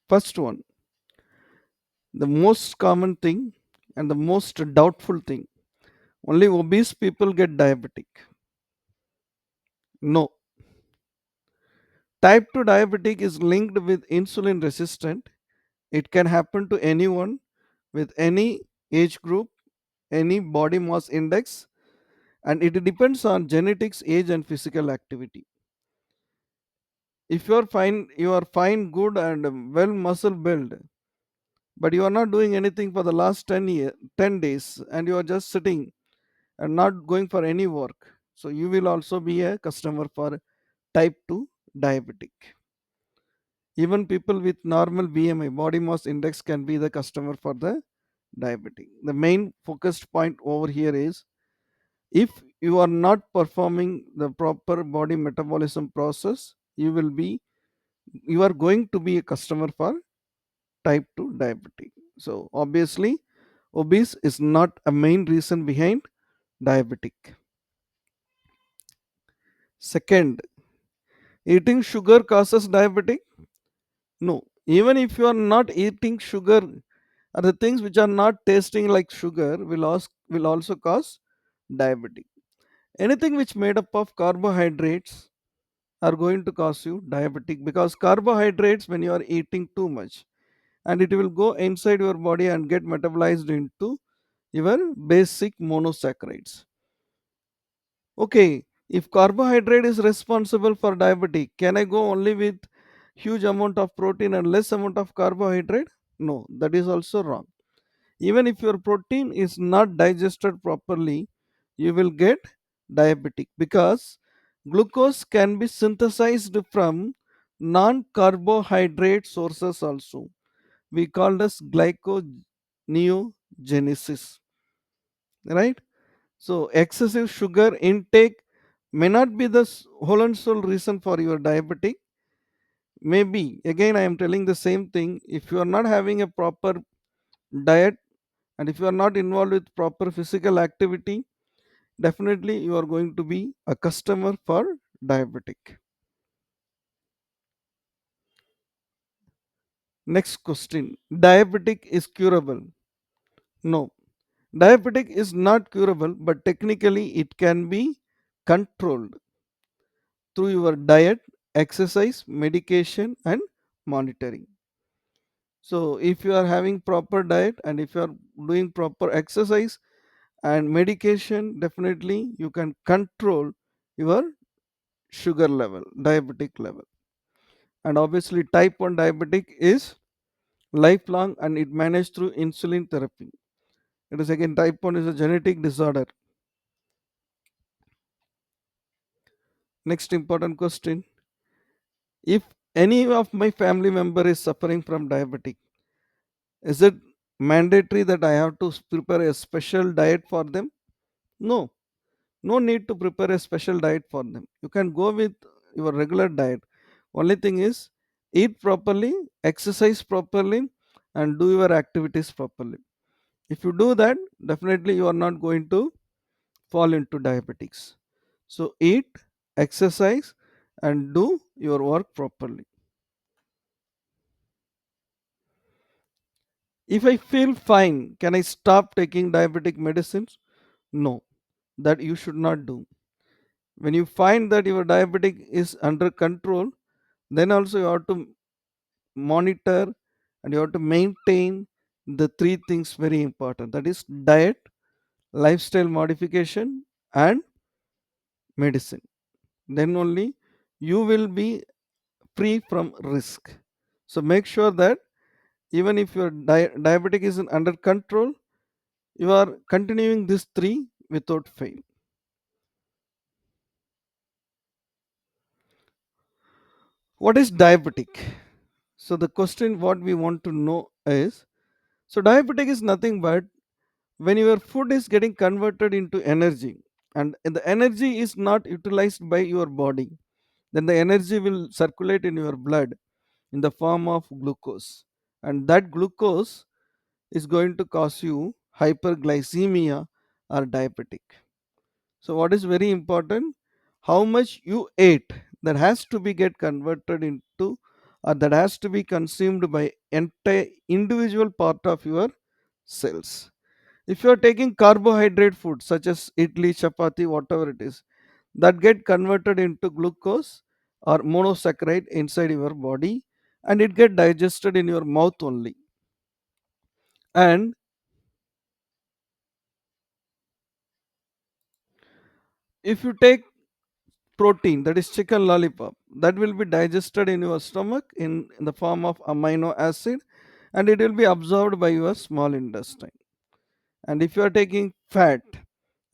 First one, the most common thing and the most doubtful thing, only obese people get diabetic. No, type 2 diabetic is linked with insulin resistant. It can happen to anyone with any age group, any body mass index, and it depends on genetics, age, and physical activity. If you are fine, good, and well muscle build, but you are not doing anything for the last 10 days, and you are just sitting and not going for any work, so you will also be a customer for type 2 diabetic. Even people with normal BMI, body mass index, can be the customer for the diabetic. The main focused point over here is, if you are not performing the proper body metabolism process, you are going to be a customer for type 2 diabetic. So obviously obese is not a main reason behind diabetic. Second, eating sugar causes diabetic? No. Even if you are not eating sugar, the things which are not tasting like sugar will also cause diabetic. Anything which made up of carbohydrates are going to cause you diabetic, because carbohydrates, when you are eating too much, and it will go inside your body and get metabolized into your basic monosaccharides. Okay, if carbohydrate is responsible for diabetic, can I go only with huge amount of protein and less amount of carbohydrate? No, that is also wrong. Even if your protein is not digested properly, you will get diabetic, because glucose can be synthesized from non carbohydrate sources also. We call this glyconeogenesis, right? So excessive sugar intake may not be the whole and sole reason for your diabetic. Maybe, again, I am telling the same thing. If you are not having a proper diet, and if you are not involved with proper physical activity, definitely you are going to be a customer for diabetic. Next question, diabetic is curable? No, diabetic is not curable, but technically it can be controlled through your diet, exercise, medication, and monitoring. So, if you are having proper diet and if you are doing proper exercise and medication, definitely you can control your sugar level, diabetic level. And obviously, type 1 diabetic is lifelong and it managed through insulin therapy. It is again, type 1 is a genetic disorder. Next important question, if any of my family member is suffering from diabetic, is it mandatory that I have to prepare a special diet for them? No, no need to prepare a special diet for them. You can go with your regular diet. Only thing is, eat properly, exercise properly, and do your activities properly. If you do that, definitely you are not going to fall into diabetics. So eat, exercise, and do your work properly. If I feel fine, can I stop taking diabetic medicines? No, that you should not do. When you find that your diabetic is under control, then also you have to monitor and you have to maintain the three things very important, that is diet, lifestyle modification, and medicine. Then only you will be free from risk. So make sure that even if your diabetic is under control, you are continuing these three without fail. What is diabetic? So the question what we want to know is, so diabetic is nothing but when your food is getting converted into energy, and the energy is not utilized by your body, then the energy will circulate in your blood in the form of glucose, and that glucose is going to cause you hyperglycemia or diabetic. So what is very important, how much you ate, that has to be get converted into, or that has to be consumed by entire individual part of your cells. If you are taking carbohydrate food such as idli, chapati, whatever it is, that get converted into glucose or monosaccharide inside your body, and it get digested in your mouth only. And if you take protein, that is chicken lollipop, that will be digested in your stomach in the form of amino acid, and it will be absorbed by your small intestine. And if you are taking fat,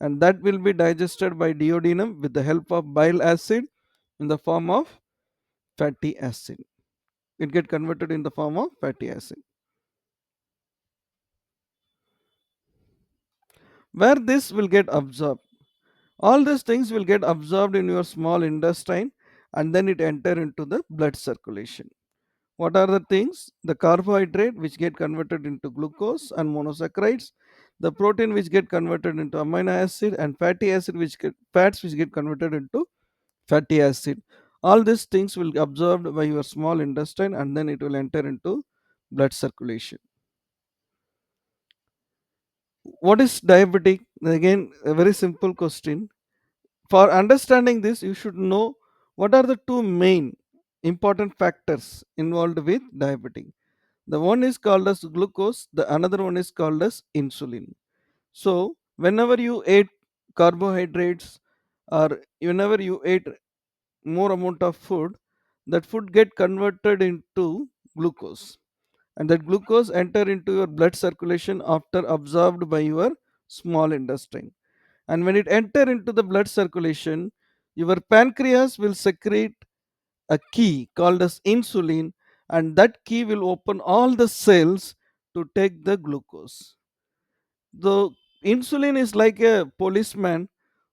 and that will be digested by duodenum with the help of bile acid in the form of fatty acid. It get converted in the form of fatty acid. Where this will get absorbed, all these things will get absorbed in your small intestine, and then it enter into the blood circulation. What are the things? The carbohydrate which get converted into glucose and monosaccharides, the protein which get converted into amino acid, and fatty acid which get fats which get converted into fatty acid. All these things will be absorbed by your small intestine, and then it will enter into blood circulation. What is diabetic? Again, a very simple question. For understanding this, you should know what are the two main important factors involved with diabetic. The one is called as glucose, the another one is called as insulin. So, whenever you ate carbohydrates, or whenever you ate more amount of food, that food get converted into glucose, and that glucose enter into your blood circulation after absorbed by your small intestine. And when it enter into the blood circulation, your pancreas will secrete a key called as insulin, and that key will open all the cells to take the glucose. The insulin is like a policeman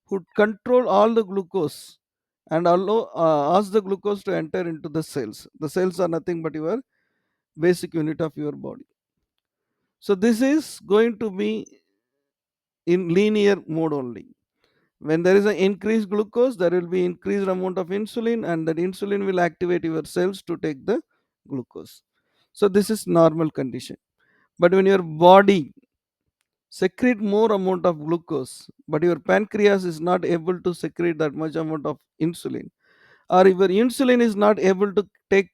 who control all the glucose and allow, ask the glucose to enter into the cells. The cells are nothing but your basic unit of your body. So this is going to be in linear mode only. When there is an increased glucose, there will be increased amount of insulin, and that insulin will activate your cells to take the glucose. So this is normal condition. But when your body secrete more amount of glucose, but your pancreas is not able to secrete that much amount of insulin, or your insulin is not able to take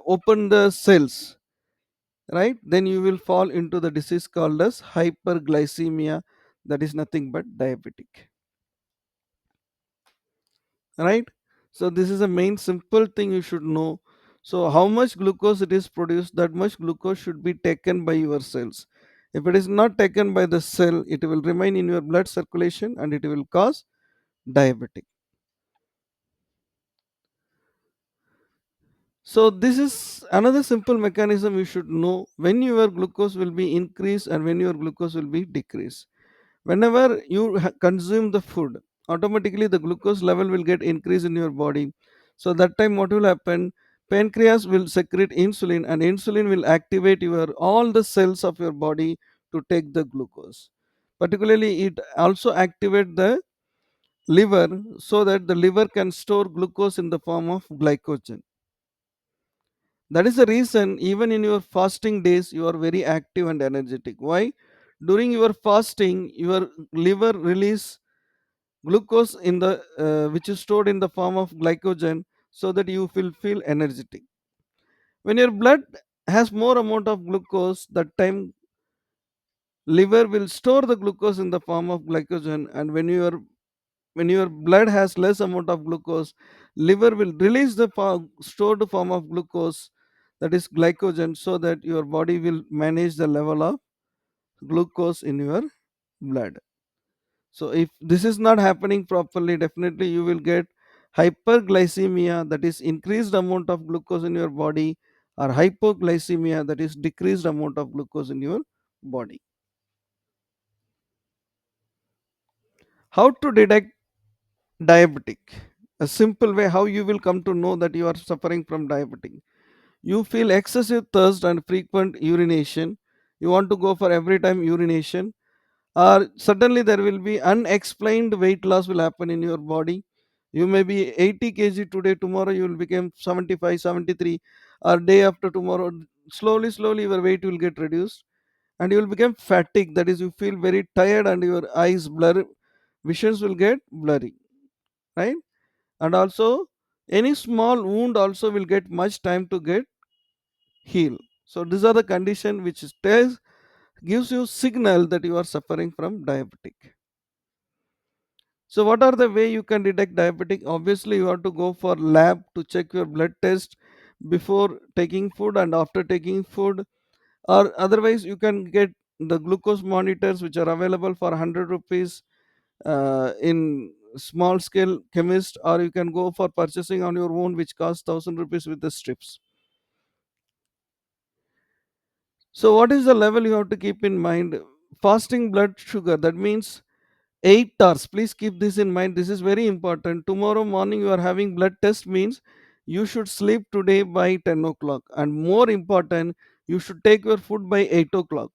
open the cells, right? Then you will fall into the disease called as hyperglycemia, that is nothing but diabetic, right? So this is a main simple thing you should know. So how much glucose it is produced, that much glucose should be taken by your cells. If it is not taken by the cell, it will remain in your blood circulation, and it will cause diabetic. So this is another simple mechanism you should know, when your glucose will be increased and when your glucose will be decreased. Whenever you consume the food, automatically the glucose level will get increased in your body. So that time what will happen? Pancreas will secrete insulin, and insulin will activate your all the cells of your body to take the glucose. Particularly, it also activate the liver, so that the liver can store glucose in the form of glycogen. That is the reason even in your fasting days you are very active and energetic. Why? During your fasting, your liver release glucose in the which is stored in the form of glycogen, so that you will feel energetic. When your blood has more amount of glucose, that time liver will store the glucose in the form of glycogen, and when your blood has less amount of glucose, liver will release the stored form of glucose, that is glycogen, so that your body will manage the level of glucose in your blood. So if this is not happening properly, definitely you will get hyperglycemia, that is increased amount of glucose in your body, or hypoglycemia, that is decreased amount of glucose in your body. How to detect diabetic? A simple way how you will come to know that you are suffering from diabetic. You feel excessive thirst and frequent urination. You want to go for every time urination, or suddenly there will be unexplained weight loss will happen in your body. You may be 80 kg today, tomorrow you will become 75, 73, or day after tomorrow. Slowly, slowly, your weight will get reduced and you will become fatigued. That is, you feel very tired and your eyes blur, visions will get blurry, right? And also, any small wound also will get much time to get heal. So, these are the condition which tells gives you signal that you are suffering from diabetic. So what are the way you can detect diabetic? Obviously, you have to go for lab to check your blood test before taking food and after taking food, or otherwise you can get the glucose monitors which are available for 100 rupees in small scale chemist, or you can go for purchasing on your own which costs 1000 rupees with the strips. So what is the level you have to keep in mind? Fasting blood sugar, that means 8 hours. Please keep this in mind. This is very important. Tomorrow morning you are having blood test means you should sleep today by 10 o'clock. And more important, you should take your food by 8 o'clock.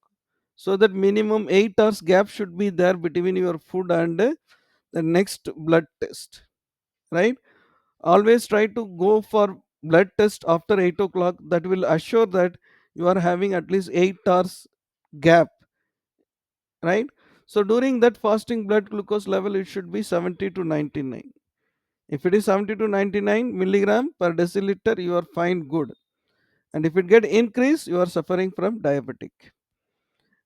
So that minimum 8 hours gap should be there between your food and the next blood test. Right? Always try to go for blood test after 8 o'clock. That will assure that you are having at least 8 hours gap, right? So during that fasting blood glucose level, it should be 70 to 99. If it is 70 to 99 milligram per deciliter, you are fine, good. And if it get increased, you are suffering from diabetic.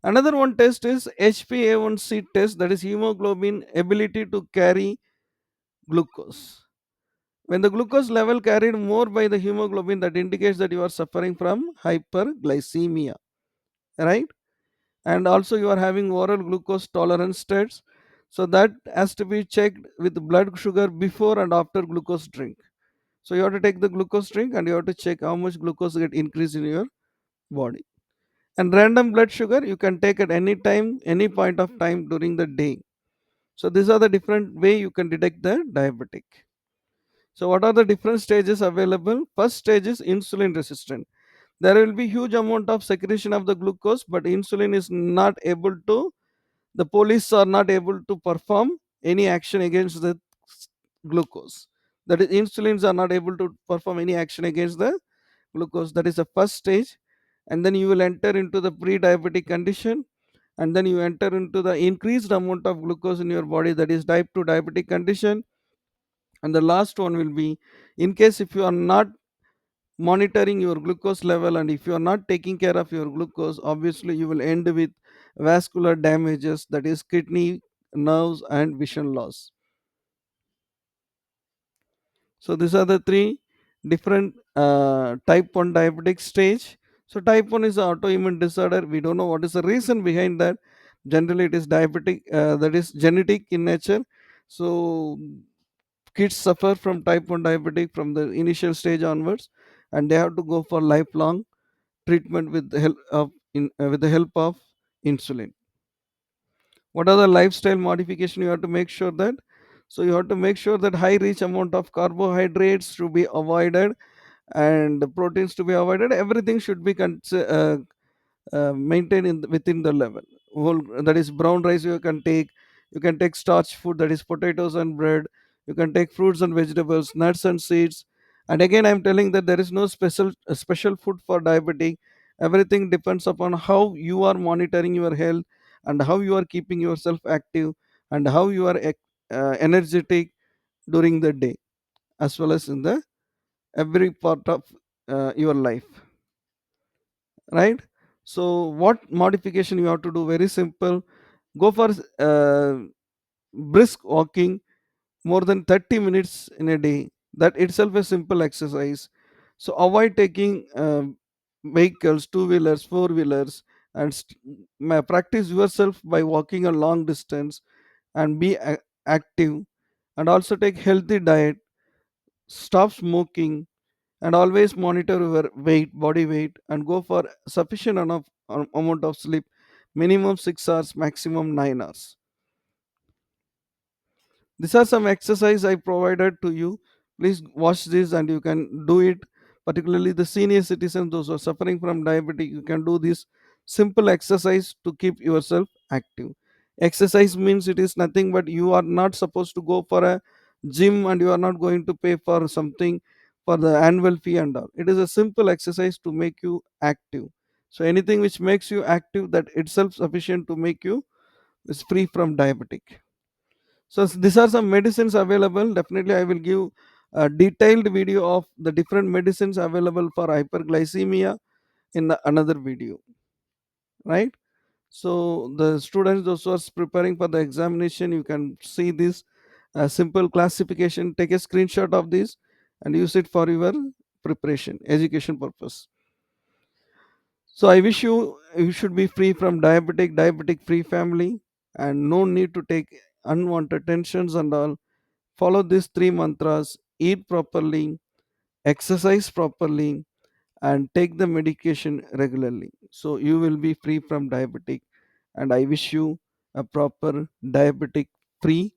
Another one test is HbA1c test, that is hemoglobin ability to carry glucose. When the glucose level carried more by the hemoglobin, that indicates that you are suffering from hyperglycemia, right? And also you are having oral glucose tolerance tests, so that has to be checked with blood sugar before and after glucose drink. So you have to take the glucose drink and you have to check how much glucose get increased in your body. And random blood sugar you can take at any time, any point of time during the day. So these are the different way you can detect the diabetic. So what are the different stages available? First stage is insulin resistant. There will be huge amount of secretion of the glucose, but insulin is not able to, the police are not able to perform any action against the glucose. That is, insulins are not able to perform any action against the glucose. That is the first stage. And then you will enter into the pre-diabetic condition, and then you enter into the increased amount of glucose in your body, that is type 2 diabetic condition. And the last one will be, in case if you are not monitoring your glucose level and if you are not taking care of your glucose, obviously you will end with vascular damages, that is kidney, nerves and vision loss. So these are the three different type 1 diabetic stage. So type 1 is an autoimmune disorder. We don't know what is the reason behind that. Generally it is diabetic, that is genetic in nature. So kids suffer from type 1 diabetic from the initial stage onwards, and they have to go for lifelong treatment with the help of with the help of insulin. What are the lifestyle modification you have to make sure that? So you have to make sure that high rich amount of carbohydrates to be avoided and the proteins to be avoided. Everything should be maintain within the level. Whole, that is brown rice you can take starch food, that is potatoes and bread, you can take fruits and vegetables, nuts and seeds. And again I'm telling that there is no special food for diabetic. Everything depends upon how you are monitoring your health and how you are keeping yourself active and how you are energetic during the day as well as in the every part of your life, right? So what modification you have to do? Very simple. Go for uh, brisk walking more than 30 minutes in a day. That itself a simple exercise. So avoid taking vehicles, two wheelers, four wheelers, and practice yourself by walking a long distance and be active. And also take healthy diet, stop smoking, and always monitor your weight, body weight, and go for sufficient enough amount of sleep, minimum 6 hours, maximum 9 hours. These are some exercise I provided to you. Please watch this and you can do it. Particularly the senior citizens, those who are suffering from diabetes, you can do this simple exercise to keep yourself active. Exercise means it is nothing but you are not supposed to go for a gym and you are not going to pay for something for the annual fee and all. It is a simple exercise to make you active. So anything which makes you active, that itself sufficient to make you is free from diabetic. So these are some medicines available. Definitely I will give a detailed video of the different medicines available for hyperglycemia in another video, right? So the students, those who are preparing for the examination, you can see this simple classification. Take a screenshot of this and use it for your preparation, education purpose. So I wish you should be free from diabetic free family, and no need to take unwanted tensions and all. Follow these three mantras: eat properly, exercise properly, and take the medication regularly. So you will be free from diabetic, and I wish you a proper diabetic free